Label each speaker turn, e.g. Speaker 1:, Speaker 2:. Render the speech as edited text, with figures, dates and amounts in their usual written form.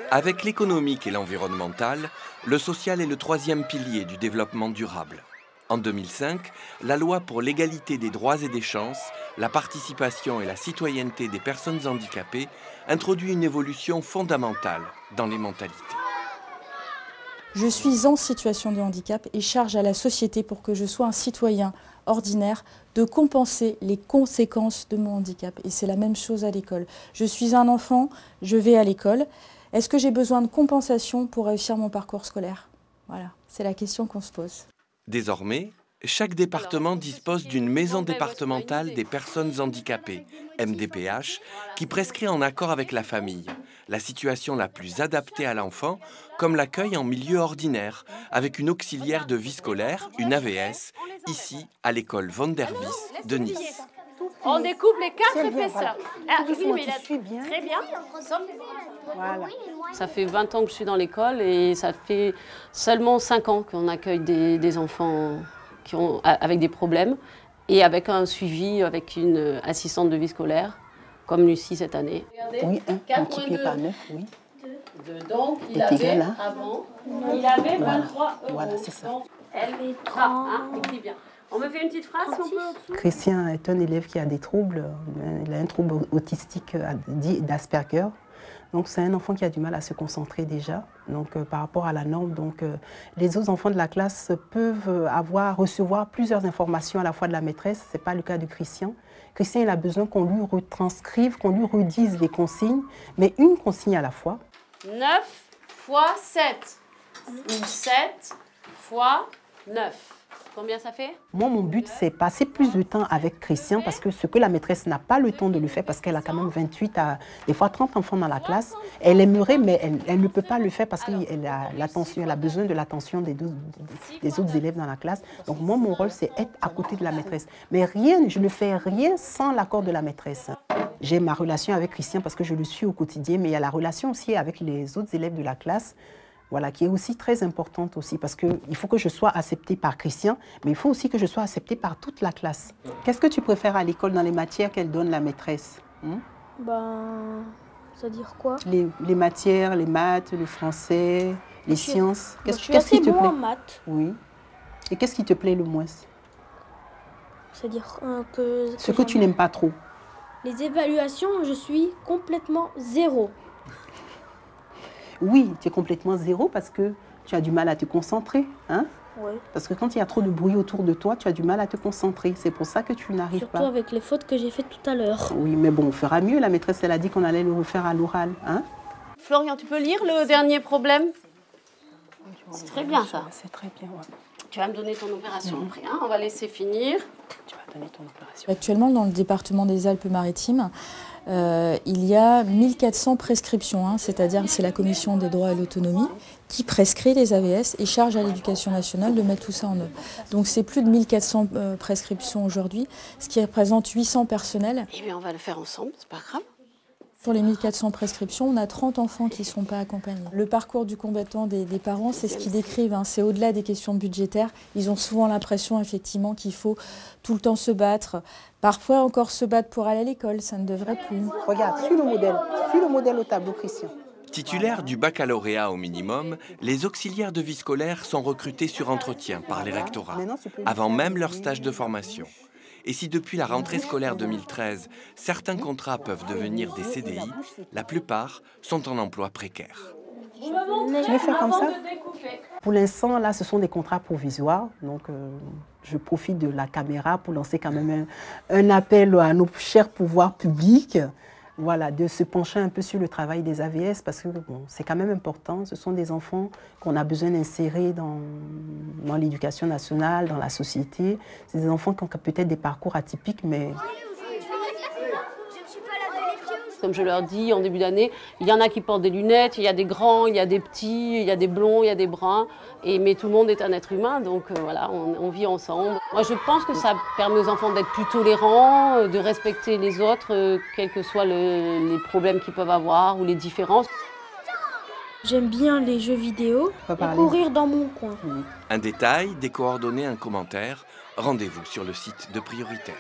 Speaker 1: Avec l'économique et l'environnemental, le social est le troisième pilier du développement durable. En 2005, la loi pour l'égalité des droits et des chances, la participation et la citoyenneté des personnes handicapées introduit une évolution fondamentale dans les mentalités.
Speaker 2: Je suis en situation de handicap et charge à la société, pour que je sois un citoyen ordinaire, de compenser les conséquences de mon handicap. Et c'est la même chose à l'école. Je suis un enfant, je vais à l'école. Est-ce que j'ai besoin de compensation pour réussir mon parcours scolaire? Voilà, c'est la question qu'on se pose.
Speaker 1: Désormais, chaque département dispose d'une maison départementale des personnes handicapées, MDPH, qui prescrit en accord avec la famille la situation la plus adaptée à l'enfant, comme l'accueil en milieu ordinaire, avec une auxiliaire de vie scolaire, une AVS, ici à l'école Van der Vis de Nice.
Speaker 3: On découpe les 4 épaisseurs. Ah, oui, mais
Speaker 4: bien.
Speaker 3: Très bien.
Speaker 4: Voilà.
Speaker 5: Ça fait 20 ans que je suis dans l'école et ça fait seulement 5 ans qu'on accueille des enfants avec des problèmes et avec un suivi avec une assistante de vie scolaire, comme Lucie cette année.
Speaker 4: Oui, 1 multiplié par 9, oui.
Speaker 5: Donc, il
Speaker 4: est
Speaker 5: avait,
Speaker 4: égal à
Speaker 5: avant, il avait 23 €.
Speaker 4: Voilà, c'est ça.
Speaker 5: Donc, elle est 3. Écrit bien. On me fait une petite phrase si on peut.
Speaker 4: Christian est un élève qui a des troubles. Il a un trouble autistique dit d'Asperger. Donc c'est un enfant qui a du mal à se concentrer déjà. Donc par rapport à la norme, les autres enfants de la classe peuvent recevoir plusieurs informations à la fois de la maîtresse. Ce n'est pas le cas de Christian. Christian, il a besoin qu'on lui retranscrive, qu'on lui redise les consignes, mais une consigne à la fois.
Speaker 5: 9 fois 7 ou 7 fois 9. Combien ça fait?
Speaker 4: Moi, mon but, c'est passer plus de temps avec Christian, parce que ce que la maîtresse n'a pas le temps de le faire, parce qu'elle a quand même 28 à des fois 30 enfants dans la classe. Elle aimerait, mais elle ne peut pas le faire parce qu'elle a l'attention, elle a besoin de l'attention des autres élèves dans la classe. Donc moi, mon rôle, c'est être à côté de la maîtresse. Mais rien, je ne fais rien sans l'accord de la maîtresse. J'ai ma relation avec Christian parce que je le suis au quotidien, mais il y a la relation aussi avec les autres élèves de la classe. Voilà, qui est aussi très importante aussi, parce qu'il faut que je sois acceptée par Christian, mais il faut aussi que je sois acceptée par toute la classe. Qu'est-ce que tu préfères à l'école dans les matières qu'elle donne la maîtresse?
Speaker 6: Ça veut dire quoi?
Speaker 4: Les matières, les maths, le français, les sciences.
Speaker 6: Je suis assez bon en maths.
Speaker 4: Oui. Et qu'est-ce qui te plaît le moins?
Speaker 6: C'est-à-dire que...
Speaker 4: Ce que tu n'aimes pas trop.
Speaker 6: Les évaluations, je suis complètement 0.
Speaker 4: Oui, tu es complètement 0 parce que tu as du mal à te concentrer. Hein?
Speaker 6: Oui.
Speaker 4: Parce que quand il y a trop de bruit autour de toi, tu as du mal à te concentrer. C'est pour ça que tu n'arrives pas.
Speaker 6: Surtout avec les fautes que j'ai faites tout à l'heure.
Speaker 4: Oui, mais bon, on fera mieux. La maîtresse, elle a dit qu'on allait le refaire à l'oral. Hein?
Speaker 5: Florian, tu peux lire le dernier problème? C'est très bien ça.
Speaker 4: C'est très bien, ouais.
Speaker 5: Tu vas me donner ton opération après. Hein? On va laisser finir.
Speaker 4: Tu vas donner ton opération.
Speaker 2: Actuellement, dans le département des Alpes-Maritimes, il y a 1400 prescriptions, c'est-à-dire c'est la Commission des droits et l'autonomie qui prescrit les AVS et charge à l'Éducation nationale de mettre tout ça en œuvre. Donc c'est plus de 1400 prescriptions aujourd'hui, ce qui représente 800 personnels.
Speaker 5: Eh bien, on va le faire ensemble, c'est pas grave.
Speaker 2: Sur les 1400 prescriptions, on a 30 enfants qui ne sont pas accompagnés. Le parcours du combattant des parents, c'est ce qu'ils décrivent. C'est au-delà des questions budgétaires. Ils ont souvent l'impression, effectivement, qu'il faut tout le temps se battre. Parfois encore se battre pour aller à l'école, ça ne devrait plus.
Speaker 4: Regarde, suis le modèle au tableau, Christian.
Speaker 1: Titulaires du baccalauréat au minimum, les auxiliaires de vie scolaire sont recrutés sur entretien par les rectorats, avant même leur stage de formation. Et si depuis la rentrée scolaire 2013, certains contrats peuvent devenir des CDI, la plupart sont en emploi précaire.
Speaker 4: Tu veux faire comme ça? Pour l'instant, là, ce sont des contrats provisoires. Donc, je profite de la caméra pour lancer quand même un appel à nos chers pouvoirs publics. Voilà, de se pencher un peu sur le travail des AVS parce que bon, c'est quand même important. Ce sont des enfants qu'on a besoin d'insérer dans l'éducation nationale, dans la société. C'est des enfants qui ont peut-être des parcours atypiques, mais...
Speaker 5: Comme je leur dis en début d'année, il y en a qui portent des lunettes, il y a des grands, il y a des petits, il y a des blonds, il y a des bruns. Mais tout le monde est un être humain, donc voilà, on vit ensemble. Moi, je pense que ça permet aux enfants d'être plus tolérants, de respecter les autres, quels que soient les problèmes qu'ils peuvent avoir ou les différences.
Speaker 6: J'aime bien les jeux vidéo et courir dans mon coin.
Speaker 1: Un détail, des coordonnées, un commentaire, rendez-vous sur le site de Prioritaire.